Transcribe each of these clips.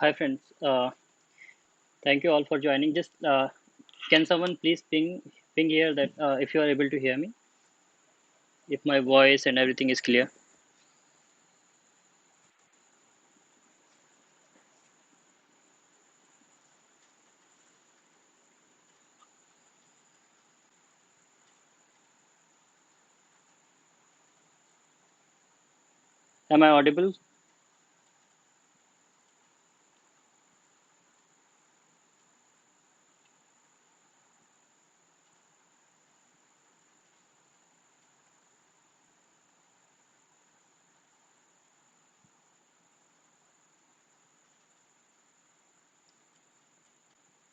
Hi friends, thank you all for joining. Just can someone please ping here that if you are able to hear me, if my voice and everything is clear. Am I audible?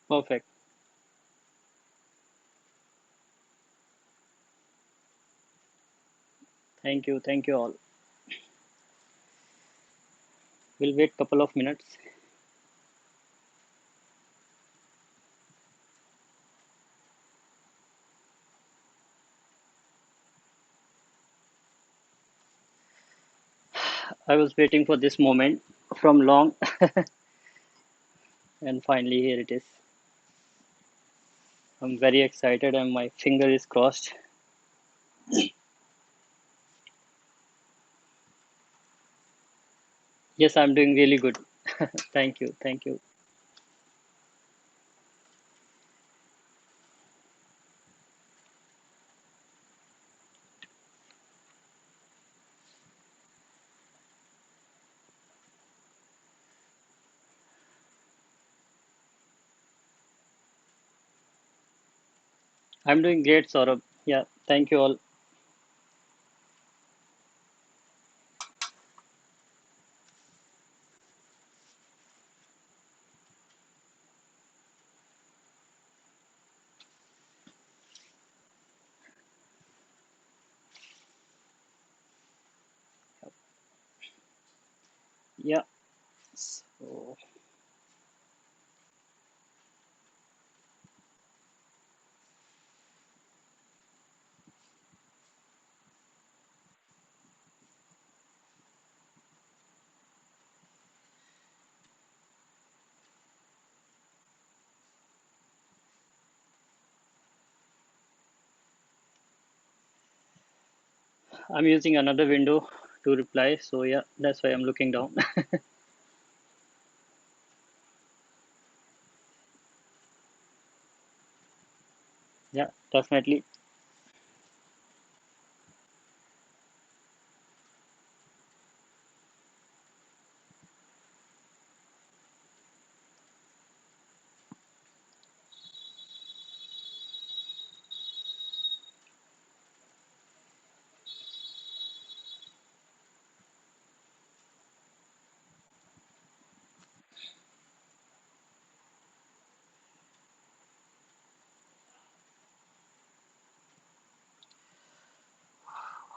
Perfect. Thank you all. We'll wait couple of minutes. I was waiting for this moment from long, and finally here it is. I'm very excited and my finger is crossed. Yes, I'm doing really good. Thank you. I'm doing great, Saurabh. Yeah, thank you all. Yeah. So I'm using another window to reply. So yeah, that's why I'm looking down. Yeah, definitely.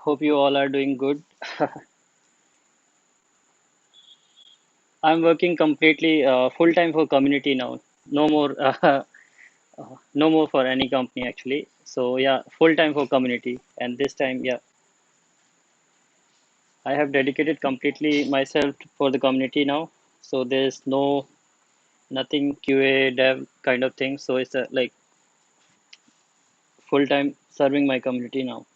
Hope you all are doing good. I'm working completely full time for community now. No more, no more for any company actually. So yeah, full time for community. And this time, yeah, I have dedicated completely myself for the community now. So there's no nothing QA dev kind of thing. So it's like full time serving my community now.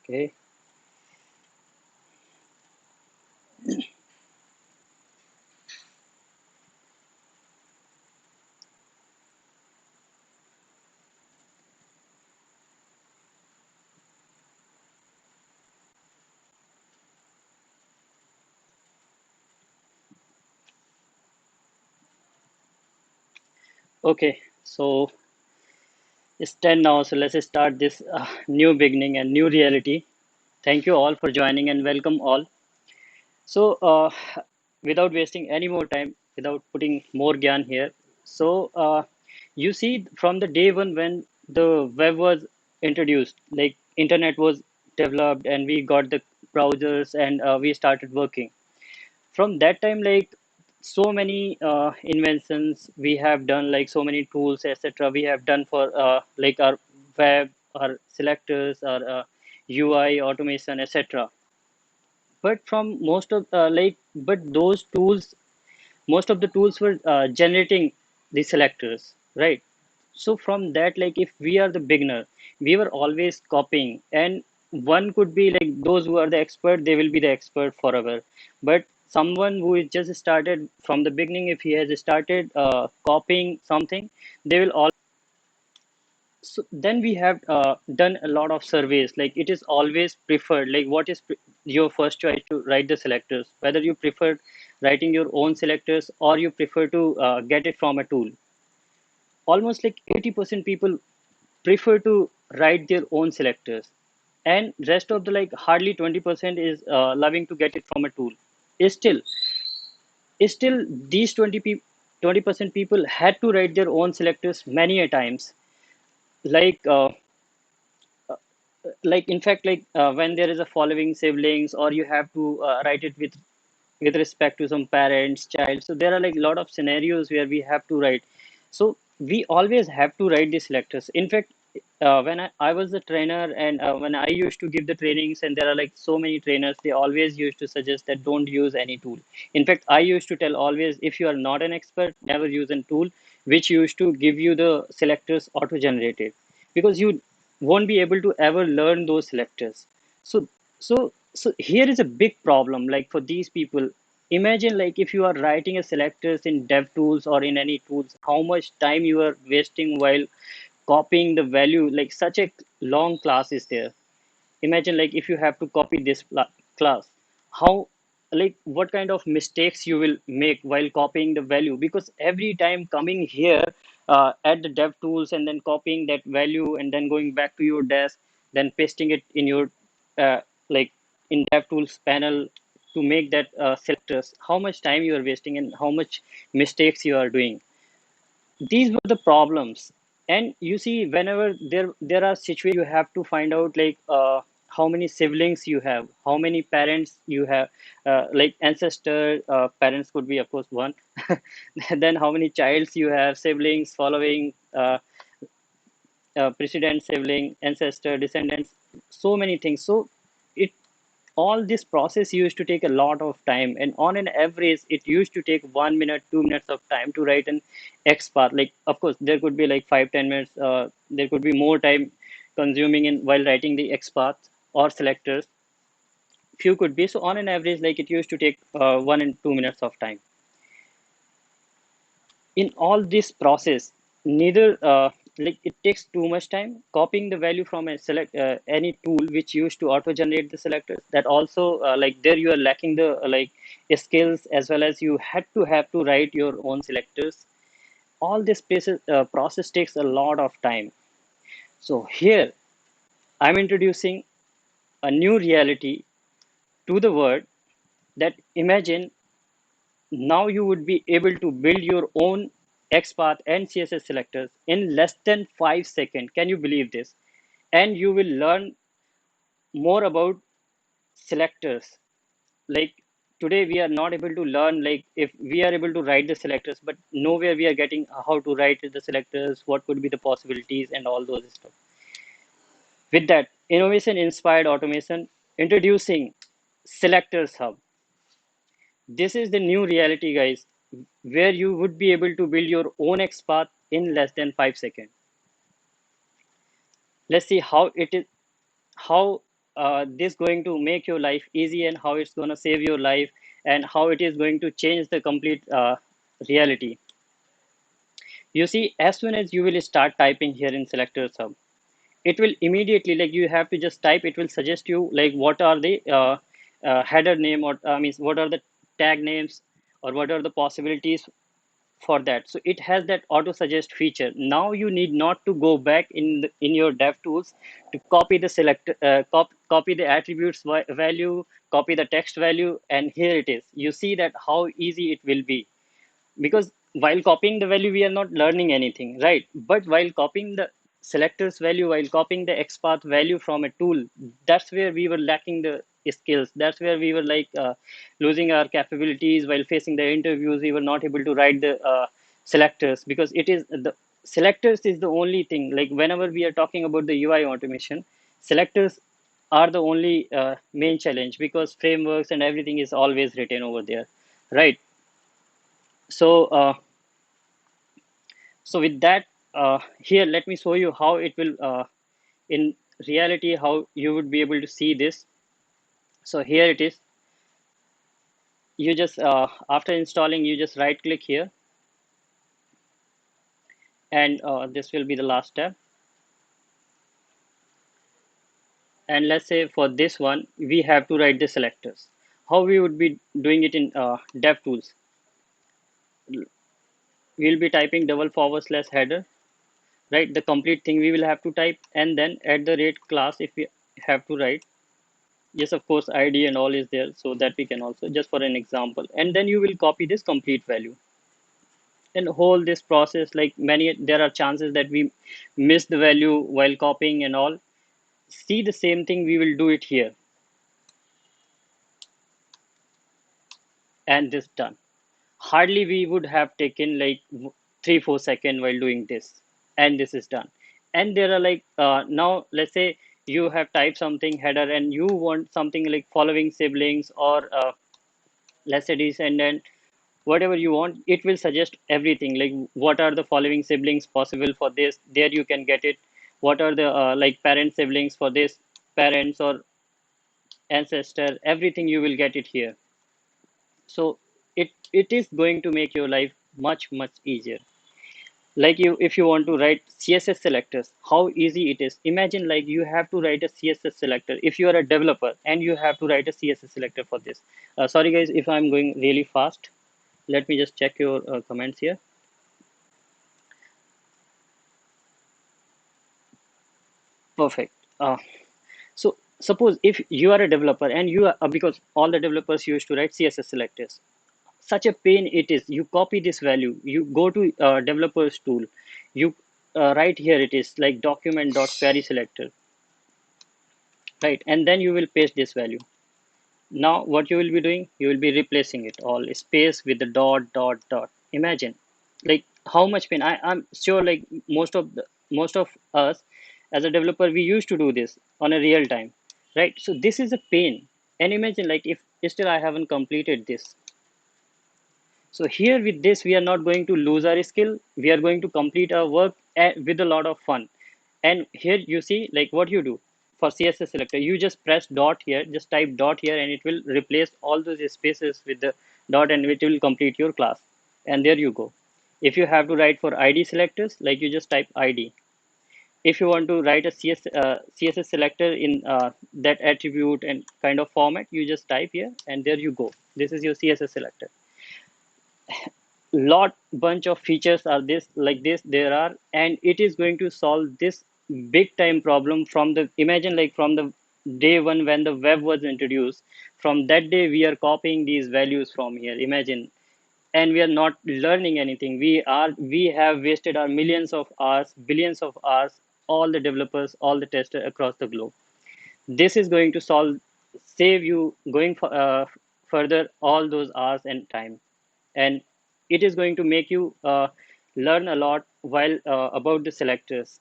Okay. Okay. So it's 10 now. So let's start this new beginning and new reality. Thank you all for joining and welcome all. So, without wasting any more time, without putting more gyan here, so you see from the day one when the web was introduced, like internet was developed and we got the browsers and we started working. From that time, like so many inventions we have done, like so many tools, etc. We have done for like our web, our selectors, our UI automation, etc. But from most of but those tools, most of the tools were generating the selectors, right? So from that, like if we are the beginner, we were always copying, and one could be like those who are the expert, they will be the expert forever. But someone who is just started from the beginning, if he has started copying something, they will all. So then we have done a lot of surveys. Like it is always preferred. Like what is your first choice to write the selectors? Whether you prefer writing your own selectors or you prefer to get it from a tool. Almost like 80% people prefer to write their own selectors, and rest of the like hardly 20% is loving to get it from a tool. Is still these 20% people had to write their own selectors many a times. Like in fact, when there is a following siblings, or you have to write it with respect to some parents child, so there are like a lot of scenarios where we have to write. So we always have to write the selectors. In fact, when I was the trainer, and when I used to give the trainings, and there are like so many trainers, they always used to suggest that don't use any tool. In fact, I used to tell always, if you are not an expert, never use a tool which used to give you the selectors auto generated, because you won't be able to ever learn those selectors. So here is a big problem, like for these people. Imagine like if you are writing a selectors in dev tools or in any tools, how much time you are wasting while copying the value. Like such a long class is there. Imagine like if you have to copy this class, how, like what kind of mistakes you will make while copying the value, because every time coming here at the dev tools and then copying that value and then going back to your desk, then pasting it in your uh, like in dev tools panel to make that selectors, how much time you are wasting and how much mistakes you are doing. These were the problems. And you see, whenever there are situations you have to find out, like how many siblings you have, how many parents you have, like ancestor parents could be of course one. Then how many childs you have, siblings following, precedent, sibling, ancestor, descendants, so many things. So it, all this process used to take a lot of time, and on an average it used to take 1 minute 2 minutes of time to write an XPath. Like of course there could be like 5-10 minutes, there could be more time consuming in while writing the XPath or selectors, few could be. So on an average, like it used to take 1 and 2 minutes of time. In all this process, neither like it takes too much time copying the value from a select any tool which used to auto generate the selectors. That also like there you are lacking the skills, as well as you had to have to write your own selectors. All this process takes a lot of time. So here I'm introducing a new reality to the world, that imagine now you would be able to build your own XPath and CSS selectors in less than 5 seconds. Can you believe this? And you will learn more about selectors. Like today, we are not able to learn, like if we are able to write the selectors, but nowhere we are getting how to write the selectors, what could be the possibilities, and all those stuff. With that, innovation inspired automation, introducing Selectors Hub. This is the new reality, guys, where you would be able to build your own XPath in less than 5 seconds. Let's see how it is, how this going to make your life easy, and how it's going to save your life, and how it is going to change the complete reality. You see, as soon as you will start typing here in Selectors Hub, it will immediately, like you have to just type, it will suggest you like what are the header name, or means what are the tag names, or what are the possibilities for that. So it has that auto suggest feature. Now you need not to go back in your dev tools to copy the copy the attributes value, copy the text value, and here it is. You see that how easy it will be, because while copying the value we are not learning anything, right? But while copying the selectors value, while copying the XPath value from a tool, that's where we were lacking the skills. That's where we were like losing our capabilities while facing the interviews. We were not able to write the selectors, because it is the selectors is the only thing. Like whenever we are talking about the UI automation, selectors are the only main challenge, because frameworks and everything is always written over there, right? So so with that, here let me show you how it will in reality, how you would be able to see this. So here it is. You just after installing, you just right click here, and this will be the last step. And let's say for this one we have to write the selectors. How we would be doing it in DevTools? We'll be typing /header, right? The complete thing we will have to type, and then at the rate class, if we have to write, yes, of course, ID and all is there, so that we can also, just for an example. And then you will copy this complete value and hold this process. Like many, there are chances that we miss the value while copying and all. See, the same thing we will do it here, and this done. Hardly we would have taken like 3 4 seconds while doing this, and this is done. And there are like now let's say you have typed something header and you want something like following siblings, or let's say descendant, whatever you want. It will suggest everything, like what are the following siblings possible for this, there you can get it. What are the like parent siblings for this, parents or ancestor, everything you will get it here. So it is going to make your life much easier. Like you, if you want to write css selectors, how easy it is. Imagine like you have to write a css selector. If you are a developer and you have to write a css selector for this, sorry guys if I'm going really fast. Let me just check your comments here. Perfect. So suppose if you are a developer and you are because all the developers used to write css selectors, such a pain it is. You copy this value, you go to developers tool, you right here it is like document dot query selector, right? And then you will paste this value. Now what you will be doing, you will be replacing it all space with the dot. Imagine like how much pain. I'm sure like most of us as a developer, we used to do this on a real time, right? So this is a pain. And imagine like if still I haven't completed this. So here with this, we are not going to lose our skill. We are going to complete our work with a lot of fun. And here you see like what you do for CSS selector. You just press dot here, just type dot here, and it will replace all those spaces with the dot, and it will complete your class. And there you go. If you have to write for ID selectors, like you just type ID. If you want to write a CSS selector in that attribute and kind of format, you just type here, and there you go. This is your CSS selector. Lot bunch of features are this like this there are, and it is going to solve this big time problem from the, imagine like from the day one when the web was introduced. From that day we are copying these values from here, imagine. And we are not learning anything. We have wasted our millions of hours, billions of hours, all the developers, all the testers across the globe. This is going to solve, save you going for, further all those hours and time. And it is going to make you learn a lot while about the selectors.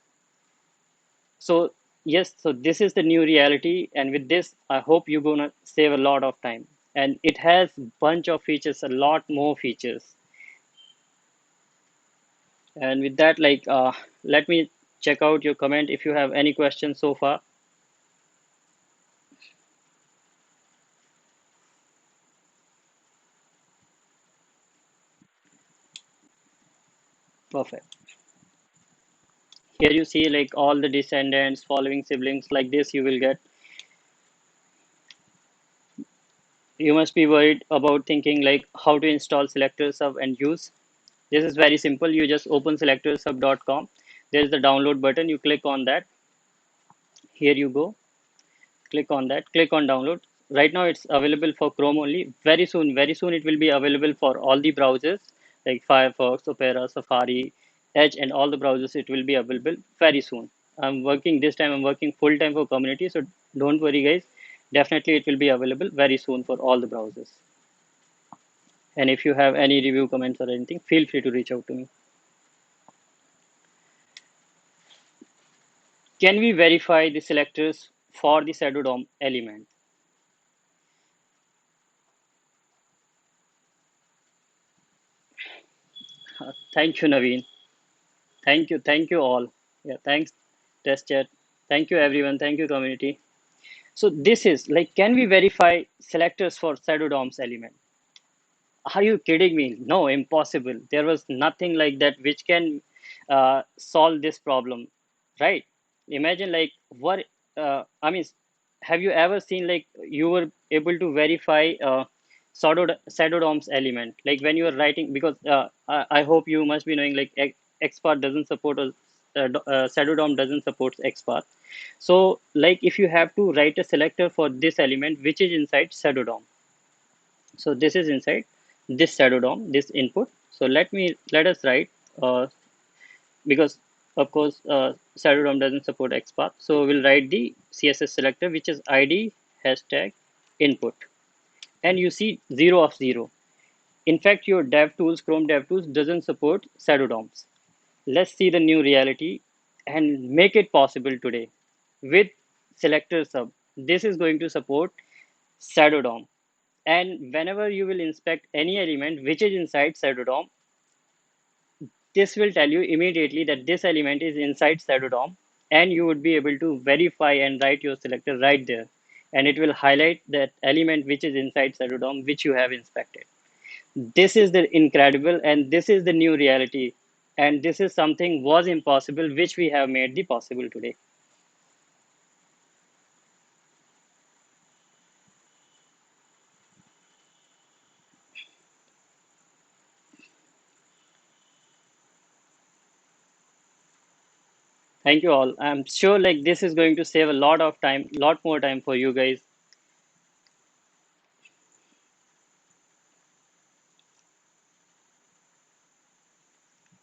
So yes, so this is the new reality, and with this I hope you're gonna save a lot of time. And it has bunch of features, a lot more features. And with that, like let me check out your comment if you have any questions so far. Perfect. Here you see like all the descendants, following siblings, like this you will get. You must be worried about thinking like how to install SelectorsHub and use. This is very simple. You just open SelectorsHub.com. There is the download button. You click on that. Here you go. Click on that. Click on download. Right now it's available for Chrome only. Very soon it will be available for all the browsers like Firefox, Opera, Safari, Edge, and all the browsers. It will be available very soon. I'm working this time. I'm working full time for community. So don't worry, guys. Definitely, it will be available very soon for all the browsers. And if you have any review comments or anything, feel free to reach out to me. Can we verify the selectors for the shadow DOM element? Thank you, Naveen. Thank you. Thank you all. Yeah, thanks, test chat. Thank you, everyone. Thank you, community. So this is like, can we verify selectors for shadow DOMs element? Are you kidding me? No, impossible. There was nothing like that which can solve this problem, right? Imagine like what, I mean, have you ever seen like you were able to verify shadow DOMs element? Like when you are writing, because I hope you must be knowing like XPath doesn't support shadow DOM doesn't support XPath. So like if you have to write a selector for this element which is inside shadow DOM, so this is inside this shadow DOM, this input. So let us write, because of course shadow DOM doesn't support XPath. So we'll write the CSS selector, which is ID hashtag input, and you see 0 of 0. In fact, your DevTools, Chrome DevTools doesn't support shadow DOMs. Let's see the new reality and make it possible today with SelectorsHub. This is going to support shadow DOM. And whenever you will inspect any element which is inside shadow DOM, this will tell you immediately that this element is inside shadow DOM, and you would be able to verify and write your selector right there. And it will highlight that element which is inside shadow DOM which you have inspected. This is the incredible, and this is the new reality. And this is something was impossible, which we have made the possible today. Thank you all. I'm sure like this is going to save a lot of time, lot more time for you guys.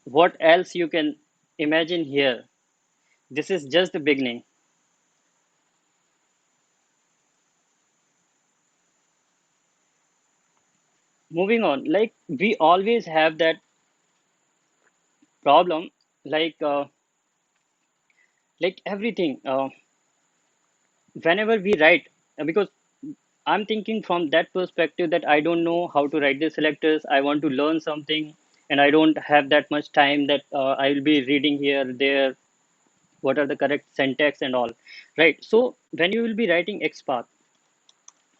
What else you can imagine here? This is just the beginning. Moving on, like we always have that problem, like everything. Whenever we write, because I'm thinking from that perspective that I don't know how to write the selectors. I want to learn something, and I don't have that much time that I will be reading here, there, what are the correct syntax and all, right? So when you will be writing XPath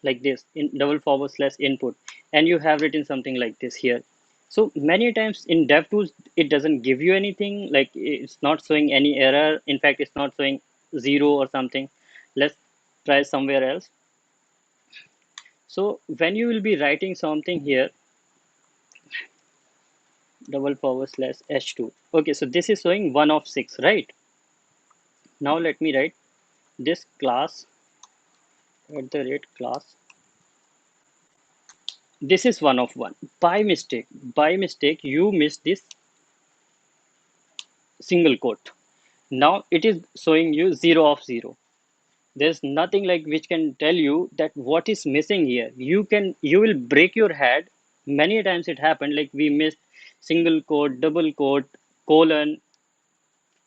like this in /input, and you have written something like this here. So many times in DevTools, it doesn't give you anything, like it's not showing any error. In fact, it's not showing 0 or something. Let's try somewhere else. So when you will be writing something here, /h2. Okay, so this is showing 1 of 6, right? Now let me write this class @class. This is 1 of 1. By mistake, you missed this single quote. Now it is showing you 0 of 0. There's nothing like which can tell you that what is missing here. You will break your head. Many times it happened, like we missed single quote, double quote, colon,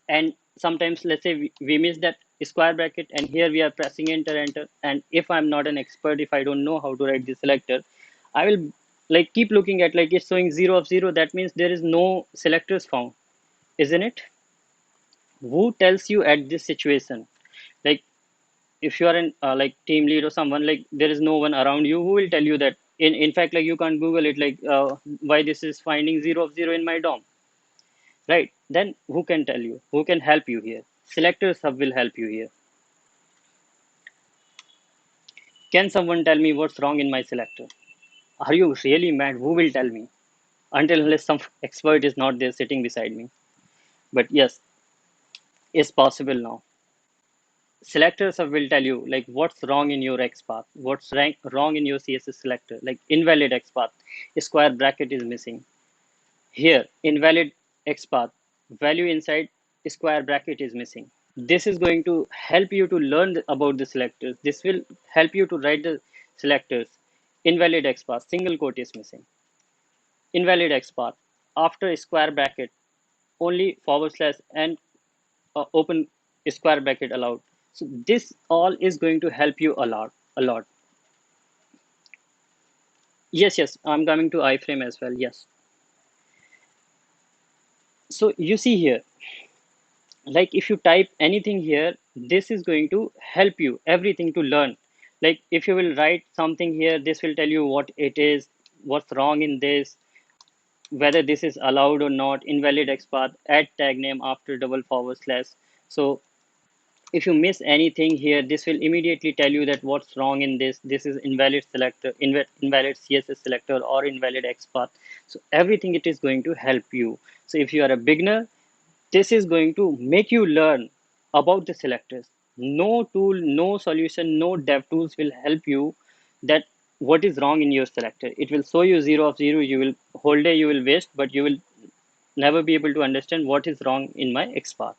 and sometimes let's say we miss that square bracket, and here we are pressing enter. And if I'm not an expert, if I don't know how to write the selector, I will like keep looking at like it's showing 0 of 0. That means there is no selectors found, isn't it? Who tells you at this situation, like if you are an like team lead or someone, like there is no one around you who will tell you that. In fact, like you can't google it, like why this is finding 0 of 0 in my DOM, right? Then who can tell you, who can help you here? SelectorsHub will help you here. Can someone tell me what's wrong in my selector? Are you really mad? Who will tell me? Until unless some expert is not there sitting beside me. But yes, it's possible now. SelectorsHub will tell you like what's wrong in your XPath, what's wrong in your CSS selector, like invalid XPath, square bracket is missing. Here, invalid XPath, value inside square bracket is missing. This is going to help you to learn about the selectors. This will help you to write the selectors. Invalid XPath, single quote is missing. Invalid XPath, after a square bracket, only forward slash and open square bracket allowed. So this all is going to help you a lot, a lot. Yes, yes, I'm coming to iframe as well. Yes. So you see here, like if you type anything here, this is going to help you everything to learn. Like if you will write something here, this will tell you what it is, what's wrong in this, whether this is allowed or not. Invalid XPath, add tag name after double forward slash. So if you miss anything here, this will immediately tell you that what's wrong in this. This is invalid selector, invalid CSS selector, or invalid XPath. So everything it is going to help you. So if you are a beginner, this is going to make you learn about the selectors. No tool, no solution, no dev tools will help you that what is wrong in your selector. It will show you 0 of 0. You will whole day you will waste, but you will never be able to understand what is wrong in my XPath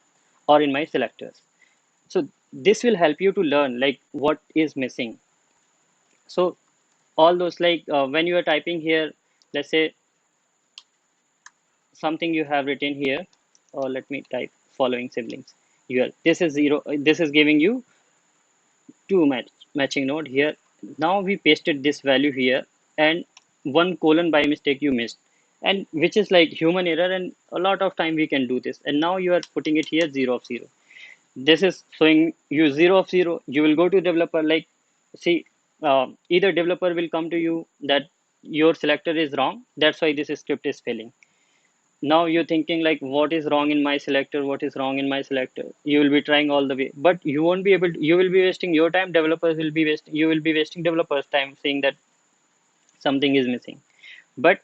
or in my selectors. So this will help you to learn like what is missing. So all those like when you are typing here, let's say something you have written here, or let me type following siblings here. This is 0. This is giving you two matching node here. Now we pasted this value here, and one colon by mistake you missed, and which is like human error, and a lot of time we can do this. And now you are putting it here 0 of 0. This is showing you 0 of 0. You will go to developer, like see, either developer will come to you that your selector is wrong, that's why this script is failing. Now you're thinking like what is wrong in my selector, what is wrong in my selector. You will be trying all the way, but you won't be able to, you will be wasting your time, developers will be wasting, you will be wasting developers time saying that something is missing. But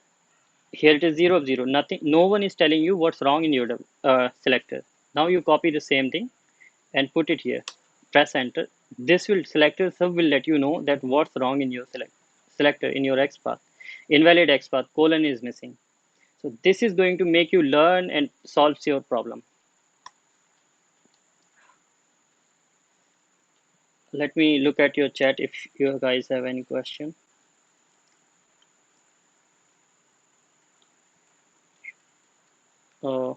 here it is 0 of 0. Nothing, no one is telling you what's wrong in your selector. Now you copy the same thing and put it here, press enter. This will SelectorsHub will let you know that what's wrong in your selector, in your XPath. Invalid XPath colon is missing. So this is going to make you learn and solves your problem. Let me look at your chat if you guys have any question. Uh,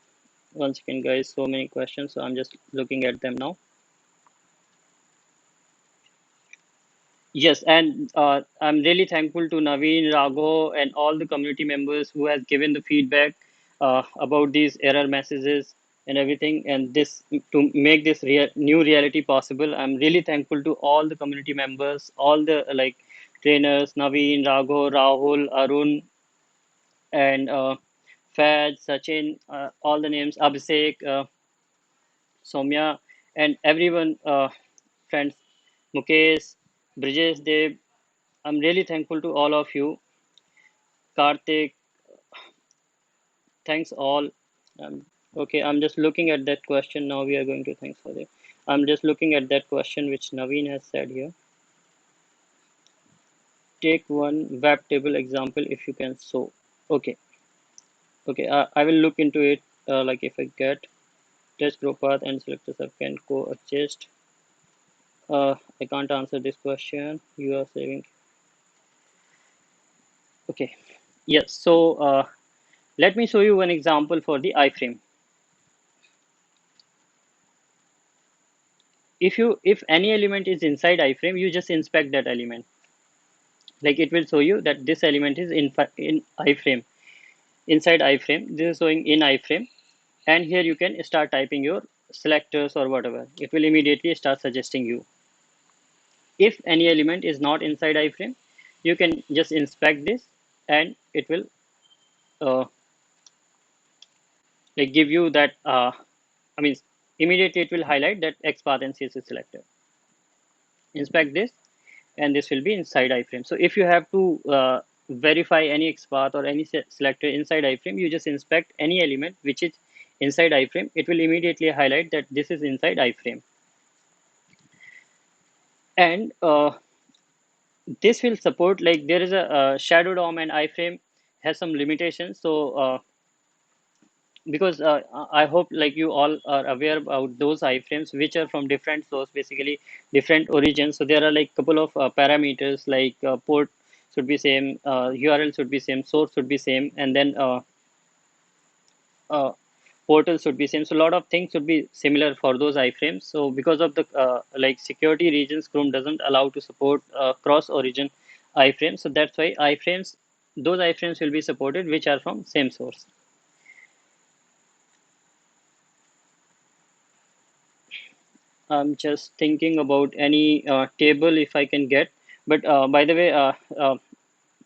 Once again, guys, so many questions, so I'm just looking at them now. Yes, and I'm really thankful to Naveen, Raghu, and all the community members who has given the feedback about these error messages and everything, and this to make this new reality possible. I'm really thankful to all the community members, all the like trainers, Naveen, Raghu, Rahul, Arun, and Fad, Sachin, all the names, Abhishek, Soumya, and everyone, friends, Mukesh, Brijesh, Dev. I'm really thankful to all of you. Karthik, thanks all. Okay, I'm just looking at that question. Now we are going to thanks for it. I'm just looking at that question which Naveen has said here. Take one web table example if you can. So, okay, okay, I will look into it. Like if I get test group path and selectors can coexist. I can't answer this question. You are saving. Okay, yes. So let me show you one example for the iframe. If any element is inside iframe, you just inspect that element. Like it will show you that this element is in iframe, inside iframe. This is showing in iframe, and here you can start typing your selectors or whatever. It will immediately start suggesting you. If any element is not inside iframe, you can just inspect this, and it will uh, like give you that. I mean, immediately it will highlight that XPath and CSS selector. Inspect this, and this will be inside iframe. So if you have to verify any XPath or any selector inside iframe, you just inspect any element which is inside iframe. It will immediately highlight that this is inside iframe. And this will support, like there is a shadow DOM, and iframe has some limitations. So because I hope like you all are aware about those iframes which are from different source, basically different origins. So there are like couple of parameters like port should be same, URL should be same, source should be same, and then uh, portal should be same. So a lot of things should be similar for those iframes. So because of the like security reasons, Chrome doesn't allow to support cross origin iframes. So that's why iframes, those iframes will be supported which are from same source. I'm just thinking about any table if I can get. But by the way,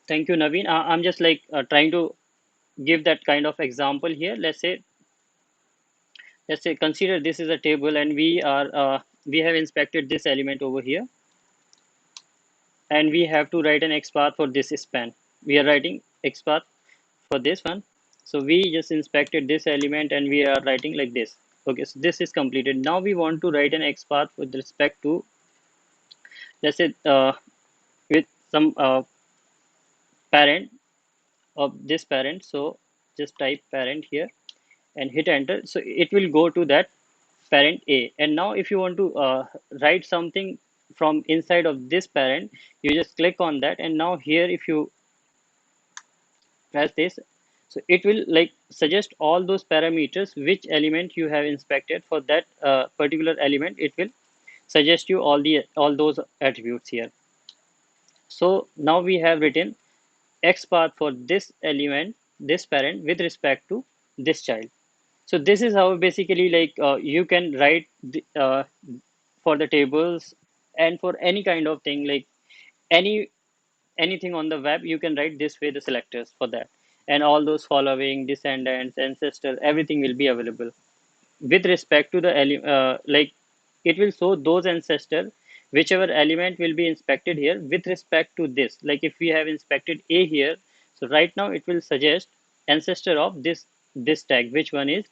thank you, Naveen. I'm just like trying to give that kind of example here. Let's say consider this is a table, and we have inspected this element over here, and we have to write an XPath for this span. We are writing XPath for this one. So we just inspected this element, and we are writing like this. Okay, so this is completed. Now we want to write an XPath with respect to, let's say, with some parent of this parent. So just type parent here and hit enter. So it will go to that parent A. And now if you want to write something from inside of this parent, you just click on that. And now here, if you press this, so it will like suggest all those parameters which element you have inspected for that particular element. It will suggest you all those attributes here. So now we have written XPath for this element, this parent with respect to this child. So this is how basically like you can write for the tables and for any kind of thing, like any anything on the web, you can write this way the selectors for that, and all those following descendants, ancestors, everything will be available with respect to the like it will show those ancestor whichever element will be inspected here with respect to this. Like if we have inspected A here, so right now it will suggest ancestor of this tag, which one is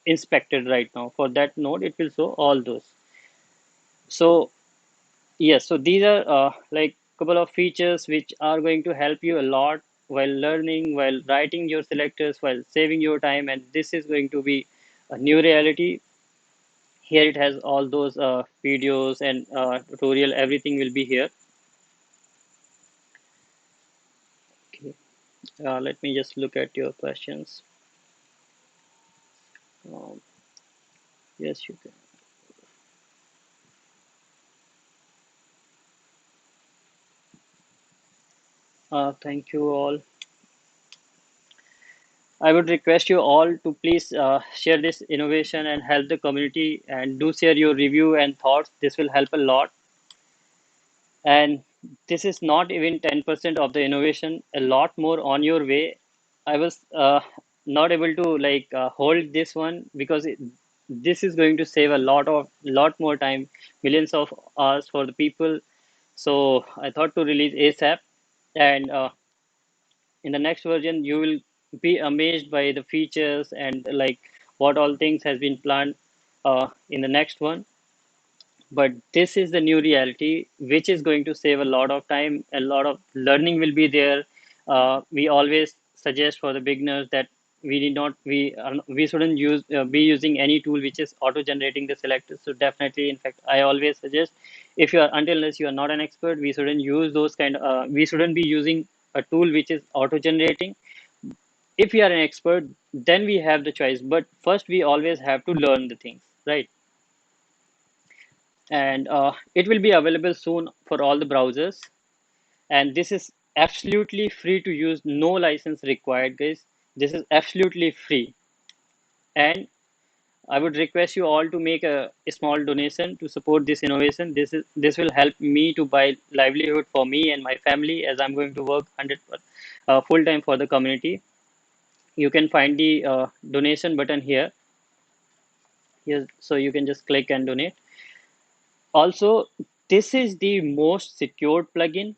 inspected right now. For that node it will show all those. So yes, so these are like couple of features which are going to help you a lot while learning, while writing your selectors, while saving your time, and this is going to be a new reality. Here it has all those videos and tutorial, everything will be here. Okay. Let me just look at your questions. um, yes, you can. Thank you all. I would request you all to please share this innovation and help the community, and do share your review and thoughts. This will help a lot. And this is not even 10% of the innovation, a lot more on your way. I was not able to like hold this one because this is going to save a lot more time, millions of hours for the people. So I thought to release ASAP, and in the next version you will be amazed by the features and like what all things has been planned in the next one. But this is the new reality which is going to save a lot of time, a lot of learning will be there. We always suggest for the beginners that we shouldn't be using any tool which is auto generating the selectors. So definitely, in fact, I always suggest, if you are, until unless you are not an expert, we shouldn't use those kind of we shouldn't be using a tool which is auto generating. If we are an expert, then we have the choice, but first we always have to learn the things, right? And it will be available soon for all the browsers, and this is absolutely free to use, no license required, guys. This is absolutely free. And I would request you all to make a small donation to support this innovation. This will help me to buy livelihood for me and my family, as I'm going to work 100 full time for the community. You can find the donation button here, so you can just click and donate. Also, this is the most secured plugin.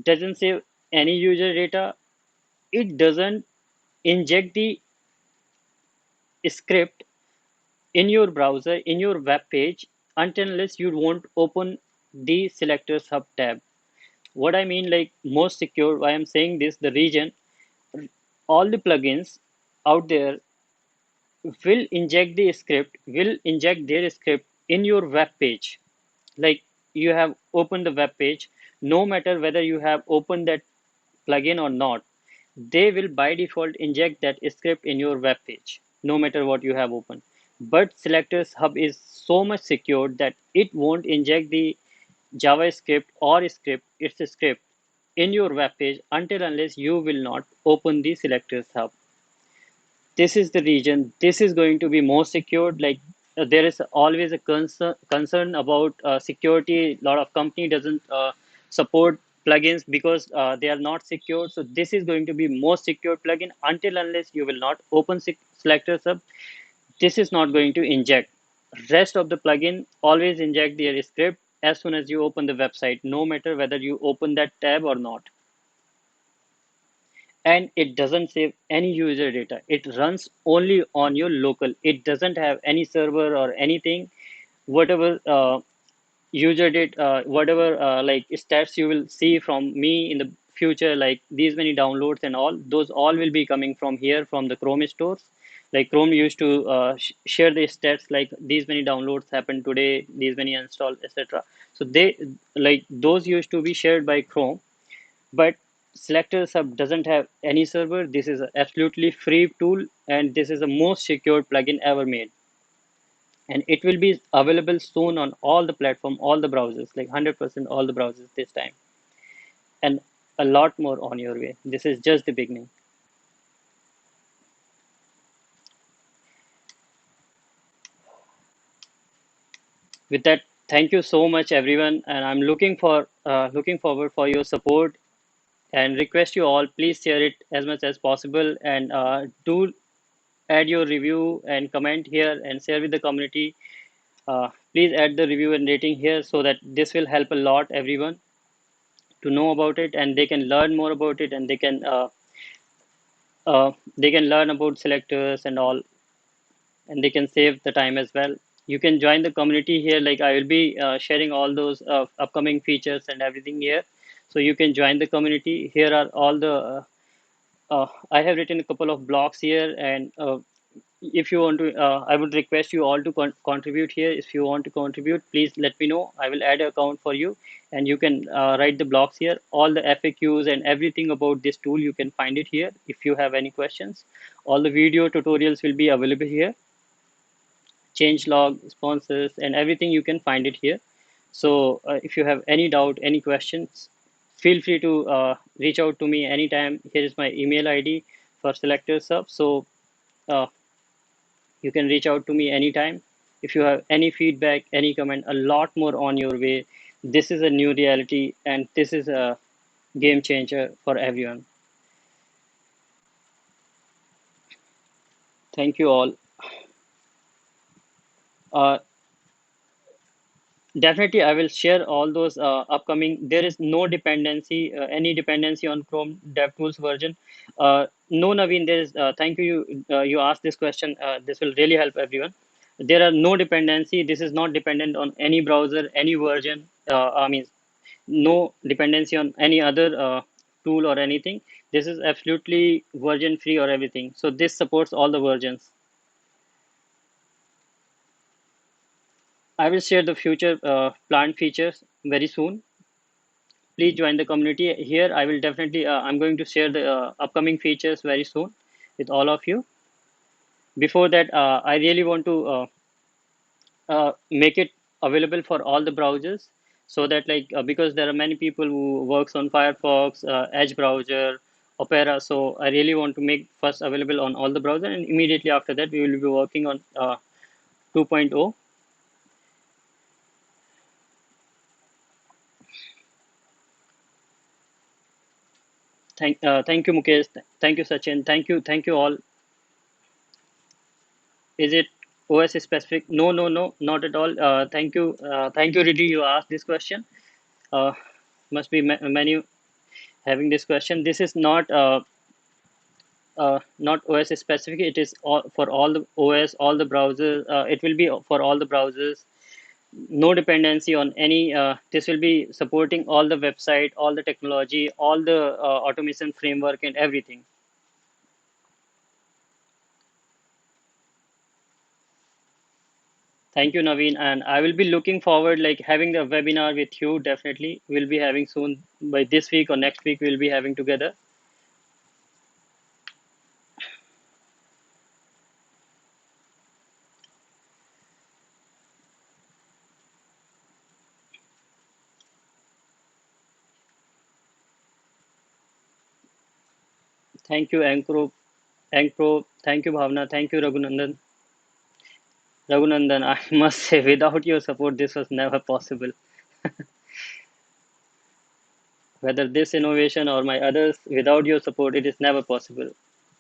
Doesn't save any user data. It doesn't inject the script in your browser, in your web page, until unless you won't open the Selectors Hub tab. What I mean, like most secure, why I'm saying this, the region, all the plugins out there, will inject their script in your web page. Like you have opened the web page, no matter whether you have opened that plugin or not, they will by default inject that script in your web page, no matter what you have opened. But Selectors Hub is so much secured that it won't inject the JavaScript or its script in your web page until unless you will not open the Selectors Hub. This is the region. This is going to be more secured. Like there is always a concern about security. A lot of company doesn't support plugins because they are not secure. So this is going to be most secure plugin until unless you will not open Selectors Hub. This is not going to inject. Rest of the plugin always inject their script as soon as you open the website, no matter whether you open that tab or not. And it doesn't save any user data. It runs only on your local. It doesn't have any server or anything. Whatever user data, whatever like stats you will see from me in the future, like these many downloads and all, those all will be coming from here from the Chrome stores. Like Chrome used to share the stats like these many downloads happened today, these many installed, etc. So they like those used to be shared by Chrome, but SelectorsHub doesn't have any server. This is an absolutely free tool, and this is the most secure plugin ever made. And it will be available soon on all the platform, all the browsers, like 100% all the browsers this time, and a lot more on your way. This is just the beginning. With that, thank you so much, everyone, and I'm looking forward for your support and request you all please share it as much as possible and do add your review and comment here and share with the community. Please add the review and rating here so that this will help a lot everyone to know about it and they can learn more about it and they can learn about selectors and all, and they can save the time as well. You can join the community here. Like I will be sharing all those upcoming features and everything here, so you can join the community. Here are all the I have written a couple of blogs here, and if you want to, I would request you all to contribute here. If you want to contribute, please let me know. I will add an account for you, and you can write the blogs here. All the FAQs and everything about this tool, you can find it here. If you have any questions, all the video tutorials will be available here. Change log, sponsors, and everything you can find it here. So if you have any doubt, any questions, feel free to reach out to me anytime. Here is my email ID for SelectorsHub. So uh, you can reach out to me anytime. If you have any feedback, any comment, a lot more on your way. This is a new reality and this is a game changer for everyone. Thank you all. Uh, Definitely, I will share all those upcoming. There is no dependency, any dependency on Chrome DevTools version. No, Naveen, there is. Thank you. You asked this question. This will really help everyone. There are no dependency. This is not dependent on any browser, any version. I mean, no dependency on any other tool or anything. This is absolutely version free or everything. So this supports all the versions. I will share the future planned features very soon. Please join the community here. I will definitely I'm going to share the upcoming features very soon with all of you. Before that, I really want to make it available for all the browsers, so that like because there are many people who works on Firefox, Edge browser, Opera. So I really want to make first available on all the browser, and immediately after that we will be working on 2.0. Thank you, Mukesh. Thank you, Sachin. Thank you all. Is it OS specific? No, no, no, not at all. Thank you, Riddhi. You asked this question. Uh, must be many having this question. This is not OS specific. It is all, for all the OS, all the browsers. It will be for all the browsers. No dependency on any. This will be supporting all the website, all the technology, all the automation framework, and everything. Thank you, Naveen. And I will be looking forward like having the webinar with you. Definitely, we'll be having soon by this week or next week. We'll be having together. Thank you, Ankro. Thank you, Bhavna. Thank you, Raghunandan. Raghunandan, I must say, without your support, this was never possible. Whether this innovation or my others, without your support, it is never possible.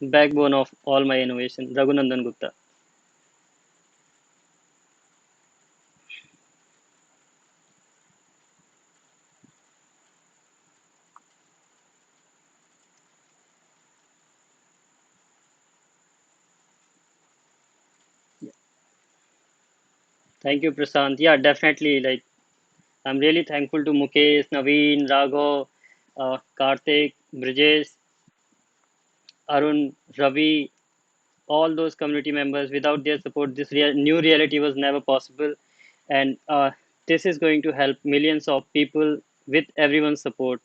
Backbone of all my innovation, Raghunandan Gupta. Thank you, Prasant. Yeah, definitely. Like, I'm really thankful to Mukesh, Naveen, Raghav, Karthik, Brijesh, Arun, Ravi, all those community members. Without their support, this new reality was never possible. And this is going to help millions of people with everyone's support.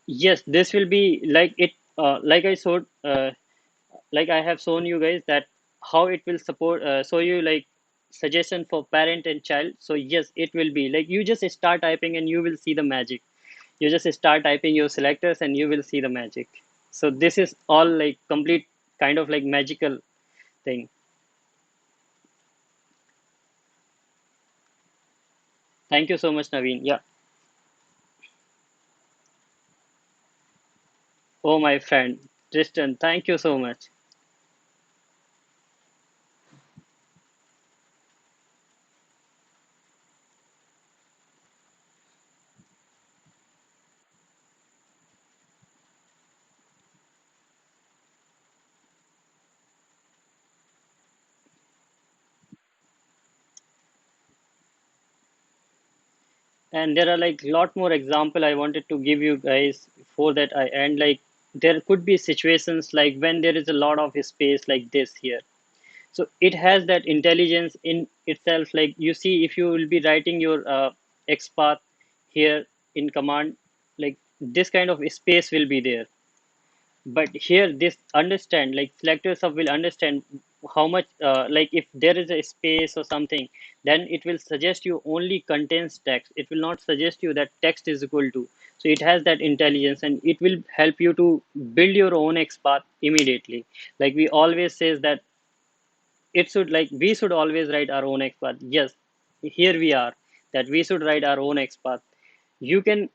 Yes, this will be like it, like I have shown you guys that how it will support, show you like suggestion for parent and child. So yes, it will be like you just start typing and you will see the magic. You just start typing your selectors and you will see the magic. So this is all like complete kind of like magical thing. Thank you so much, Naveen. Yeah. Oh, my friend, Tristan, thank you so much. And there are like lot more example I wanted to give you guys before that I end. Like there could be situations like when there is a lot of space like this here. So it has that intelligence in itself. Like you see, if you will be writing your XPath here in command, like this kind of space will be there. But here this understand like selectors of will understand how much like if there is a space or something, then it will suggest you only contains text. It will not suggest you that text is equal to. So it has that intelligence and it will help you to build your own XPath immediately. Like we always says that it should like we should always write our own XPath. Yes, here we are that we should write our own XPath. You can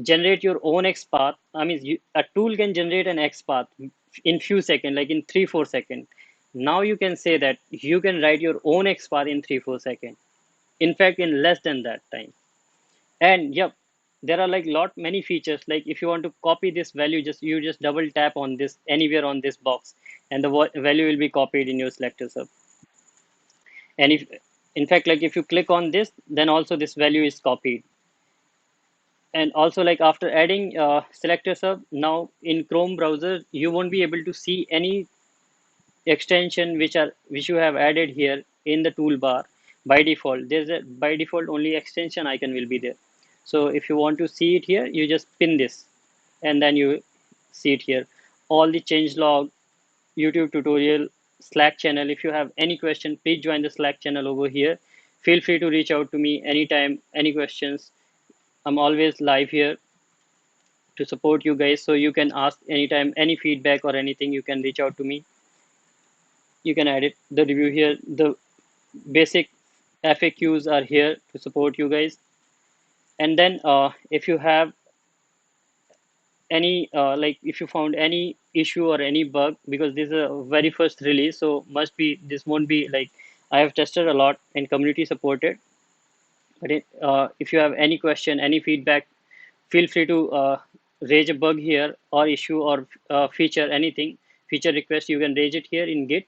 generate your own XPath. I mean, a tool can generate an XPath in few seconds, like in 3 4 seconds. Now you can say that you can write your own XPath in 3 4 seconds. In fact, in less than that time. And yep, there are like lot many features. Like if you want to copy this value, just you just double tap on this anywhere on this box, and the value will be copied in your selector sub. And if in fact like if you click on this, then also this value is copied. And also like after adding selector sub, now in Chrome browser you won't be able to see any extension which you have added here in the toolbar. By default there's a by default only extension icon will be there. So if you want to see it here, you just pin this and then you see it here. All the change log, YouTube tutorial, Slack channel. If you have any question, please join the Slack channel over here. Feel free to reach out to me anytime, any questions. I'm always live here to support you guys. So you can ask anytime, any feedback or anything, you can reach out to me. You can edit the review here. The basic FAQs are here to support you guys. And then if you have any like if you found any issue or any bug, because this is a very first release, so must be this won't be like I have tested a lot and community supported. But if you have any question, any feedback, feel free to raise a bug here or issue or feature anything, feature request, you can raise it here in Git.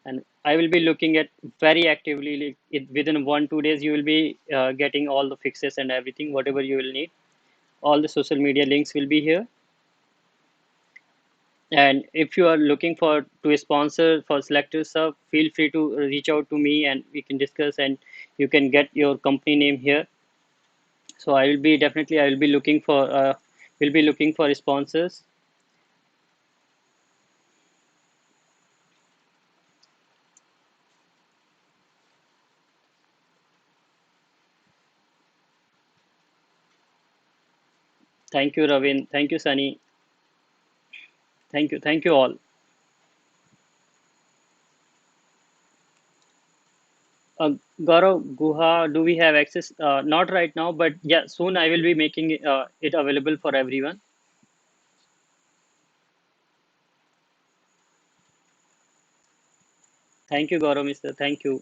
And I will be looking at very actively. Like within 1 2 days, you will be getting all the fixes and everything, whatever you will need. All the social media links will be here. And if you are looking for to sponsor for SelectorsHub, feel free to reach out to me and we can discuss, and you can get your company name here. So I will be definitely I will be looking for will be looking for sponsors. Thank you, Ravin. Thank you, Sunny. Thank you. Thank you all. Gaurav, Guha, do we have access? Not right now, but yeah, soon I will be making it available for everyone. Thank you, Gaurav, Mister. Thank you.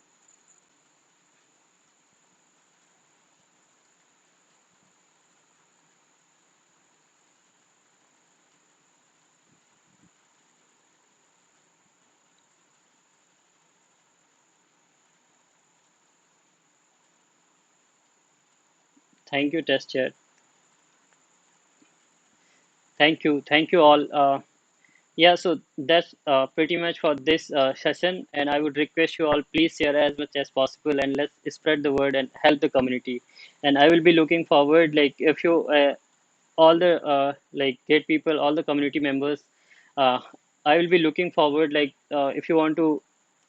Thank you, Test Chat. Thank you. Thank you all. Yeah, so that's pretty much for this session, and I would request you all please share as much as possible and let's spread the word and help the community. And I will be looking forward, like if you all the like great people, all the community members, uh, I will be looking forward. Like if you want to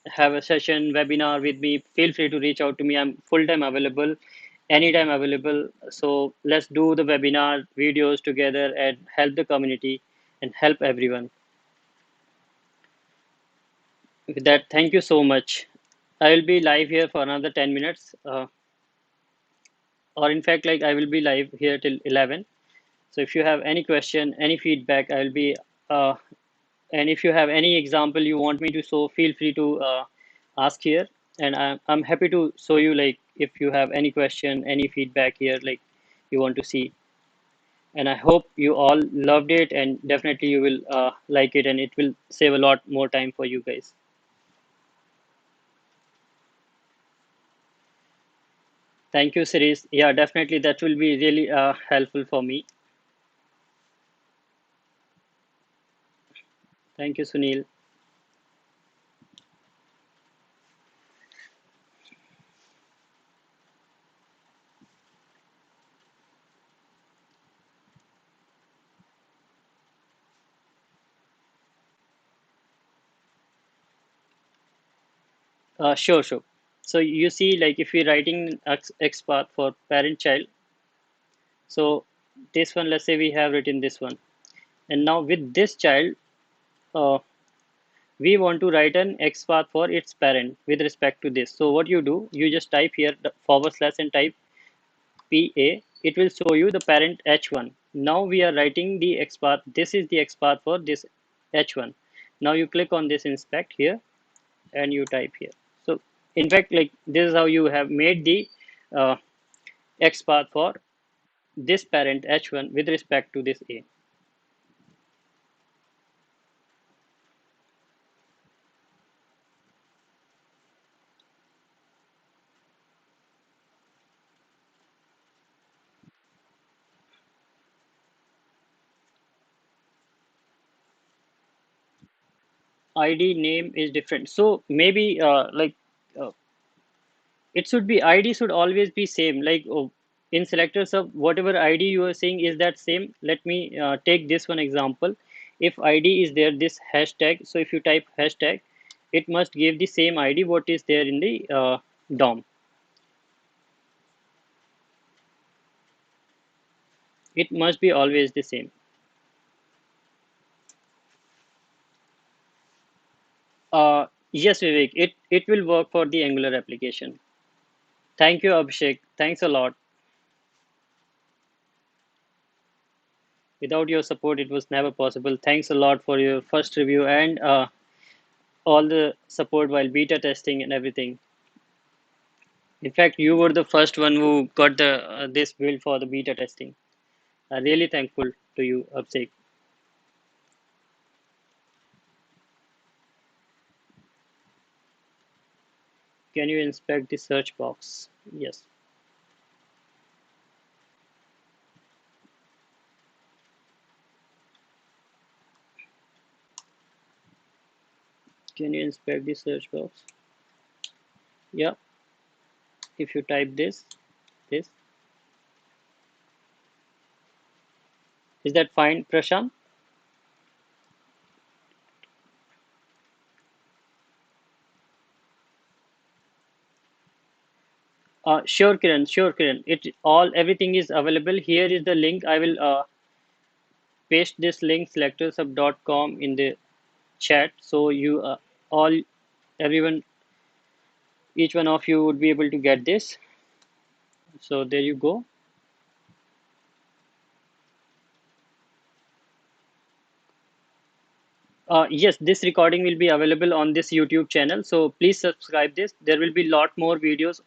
have a session, webinar with me, feel free to reach out to me. I'm full time available, anytime available. So let's do the webinar videos together and help the community and help everyone. With that, thank you so much. I will be live here for another 10 minutes, or in fact, like I will be live here till 11. So if you have any question, any feedback, I will be, uh, and if you have any example you want me to show, feel free to ask here. And I'm happy to show you, like, if you have any question, any feedback here, like you want to see. And I hope you all loved it, and definitely you will like it, and it will save a lot more time for you guys. Thank you, Siris. Yeah, definitely that will be really helpful for me. Thank you, Sunil. Sure, sure. So you see, like if we're writing XPath for parent child, so this one, let's say we have written this one, and now with this child, uh, we want to write an XPath for its parent with respect to this. So what you do, you just type here the forward slash and type PA. It will show you the parent H1. Now we are writing the XPath. This is the XPath for this H1. Now you click on this inspect here and you type here. So in fact, like this is how you have made the uh, XPath for this parent H1 with respect to this A. ID name is different. So maybe uh, it should be ID should always be same. Like in selectors of whatever ID you are saying is that same. Let me take this one example. If ID is there, this hashtag. So if you type hashtag, it must give the same ID what is there in the DOM. It must be always the same. Yes, Vivek, it will work for the Angular application. Thank you, Abhishek. Thanks a lot. Without your support, it was never possible. Thanks a lot for your first review and all the support while beta testing and everything. In fact, you were the first one who got the this build for the beta testing. I'm really thankful to you, Abhishek. Can you inspect the search box? Yes. Can you inspect the search box? Yeah, if you type this, is that fine, Prashant? Sure, Kiran. Sure, Kiran. Everything is available. Here is the link. I will paste this link selectorsHub.com in the chat, so you all everyone each one of you would be able to get this. So there you go. Yes, this recording will be available on this YouTube channel. So please subscribe this. There will be lot more videos.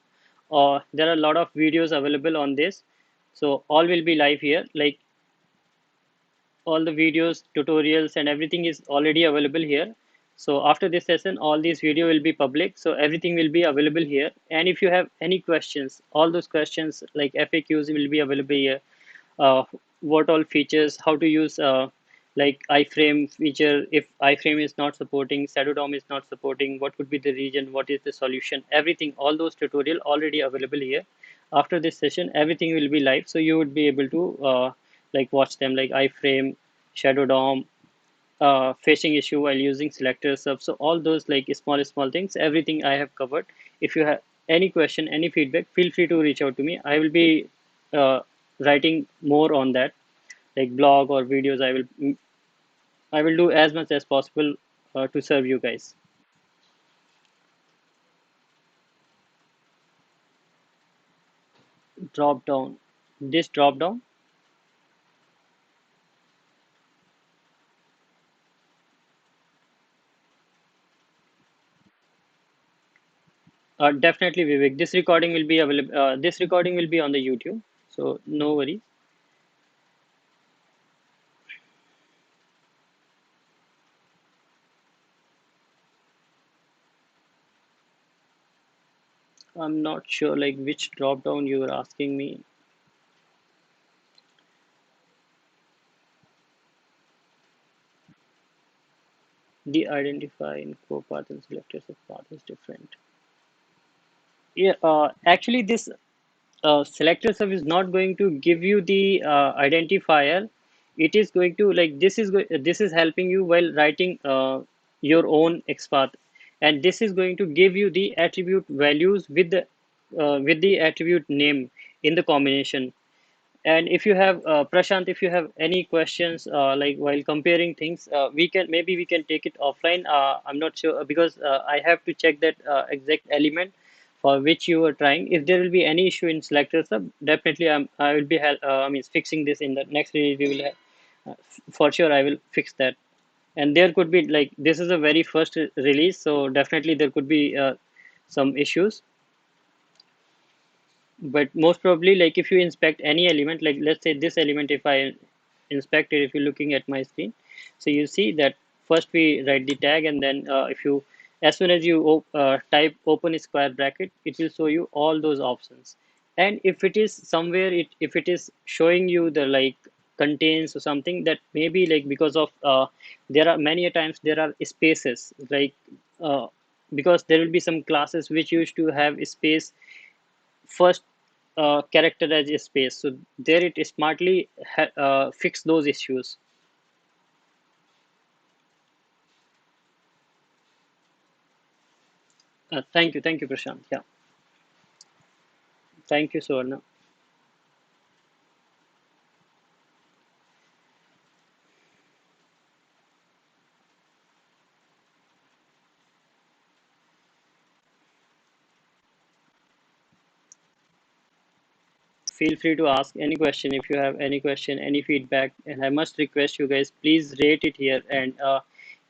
There are a lot of videos available on this. So all will be live here. Like all the videos, tutorials, and everything is already available here. So after this session, all these video will be public. So everything will be available here. And if you have any questions, all those questions like FAQs will be available here. uh, what all features, how to use like iframe feature, if iframe is not supporting, shadow dom is not supporting, what could be the region, what is the solution, everything, all those tutorial already available here. After this session, everything will be live, so you would be able to like watch them, like iframe, shadow dom, facing issue while using selector sub. So all those like small things, everything I have covered. If you have any question, any feedback, feel free to reach out to me. I will be writing more on that, like blog or videos. I will do as much as possible to serve you guys. Drop down, this drop down, definitely Vivek. This recording will be available. This recording will be on the YouTube, so no worries. I'm not sure like which drop down you are asking me. De-identify in co-path and selectors of path is different. Yeah, actually, this selector sub is not going to give you the identifier. It is going to like this is helping you while writing your own XPath, and this is going to give you the attribute values with the attribute name in the combination. And if you have Prashant, if you have any questions like while comparing things, we can take it offline. I'm not sure because I have to check that exact element for which you are trying. If there will be any issue in selector sub, definitely I will be fixing this in the next release. We will have, for sure I will fix that. And there could be like this is a very first release, so definitely there could be some issues, but most probably like if you inspect any element, like let's say this element, if I inspect it, if you're looking at my screen, so you see that first we write the tag, and then if you as soon as you type open square bracket, it will show you all those options. And if it is somewhere, if it is showing you the like contains or something, that maybe like because of there are many a times there are spaces like uh, because there will be some classes which used to have space first character as a space. So there it smartly fix those issues. Thank you, Prashant. Yeah, thank you, Suvarna. Feel free to ask any question if you have any question, any feedback. And I must request you guys, please rate it here and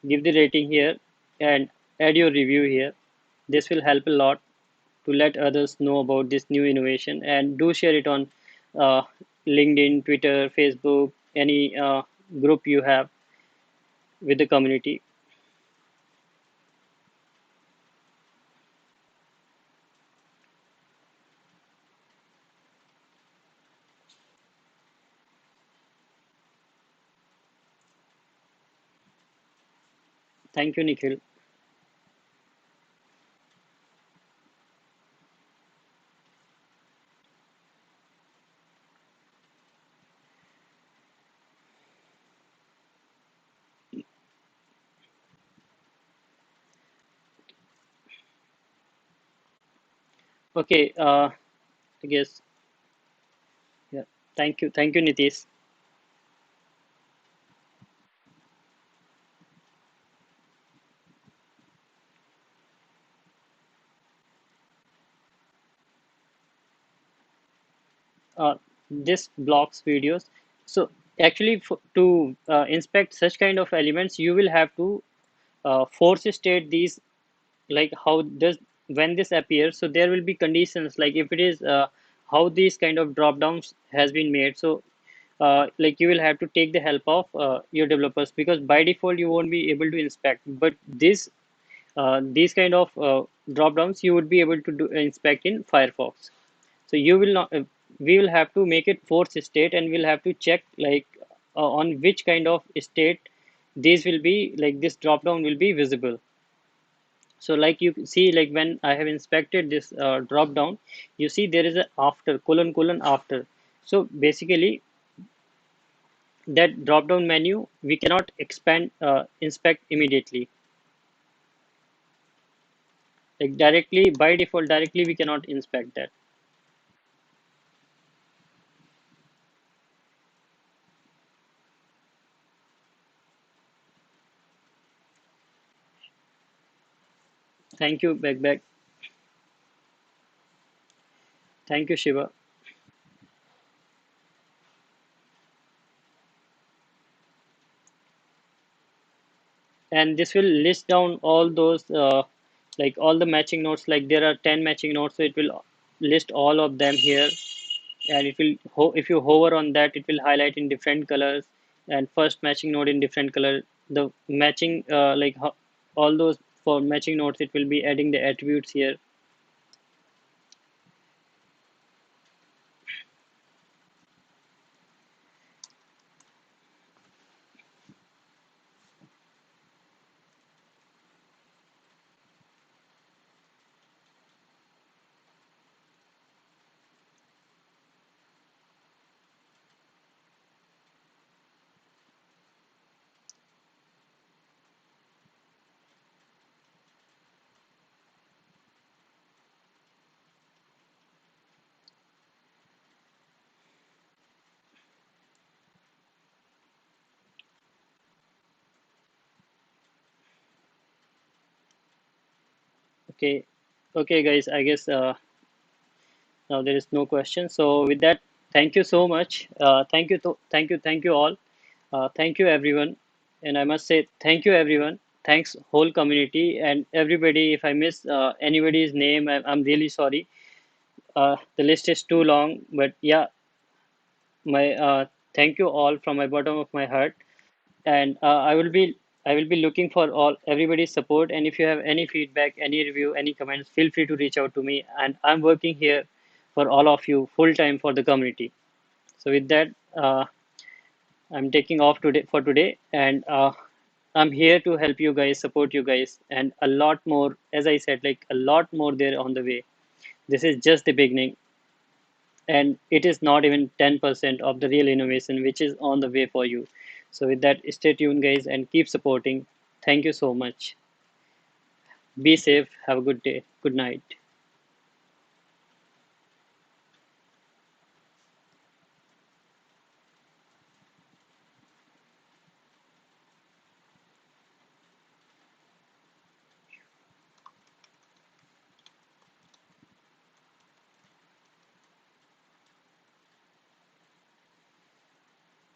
give the rating here and add your review here. This will help a lot to let others know about this new innovation, and do share it on uh, LinkedIn, Twitter, Facebook, any group you have with the community. Thank you, Nikhil. Okay, I guess, yeah. Thank you, Nitish. This blocks videos. So actually, to inspect such kind of elements, you will have to force state these, like how does when this appears. So there will be conditions, like if it is how these kind of drop downs has been made. So like you will have to take the help of your developers, because by default you won't be able to inspect, but this these kind of drop downs you would be able to inspect in Firefox. So you will not we will have to make it force state, and we'll have to check like on which kind of state these will be, like this drop down will be visible. So like you see, like when I have inspected this drop down, you see there is a after colon colon after. So basically that drop down menu we cannot expand inspect immediately, like directly by default directly we cannot inspect that. Thank you, back. Thank you, Shiva. And this will list down all those like all the matching nodes, like there are 10 matching nodes, so it will list all of them here. And it will if you hover on that, it will highlight in different colors, and first matching node in different color. The matching all those for matching nodes, it will be adding the attributes here. Okay, okay guys, I guess now there is no question. So with that, thank you so much. Thank you all. Thank you everyone, and I must say thank you everyone. Thanks whole community and everybody. If I miss anybody's name, I'm really sorry. The list is too long, but yeah, my thank you all from my bottom of my heart. And I will be looking for all everybody's support. And if you have any feedback, any review, any comments, feel free to reach out to me. And I'm working here for all of you full time for the community. So with that, I'm taking off today for today, and I'm here to help you guys, support you guys, and a lot more. As I said, like a lot more there on the way. This is just the beginning, and it is not even 10% of the real innovation which is on the way for you. So with that, stay tuned guys and keep supporting. Thank you so much. Be safe. Have a good day. Good night.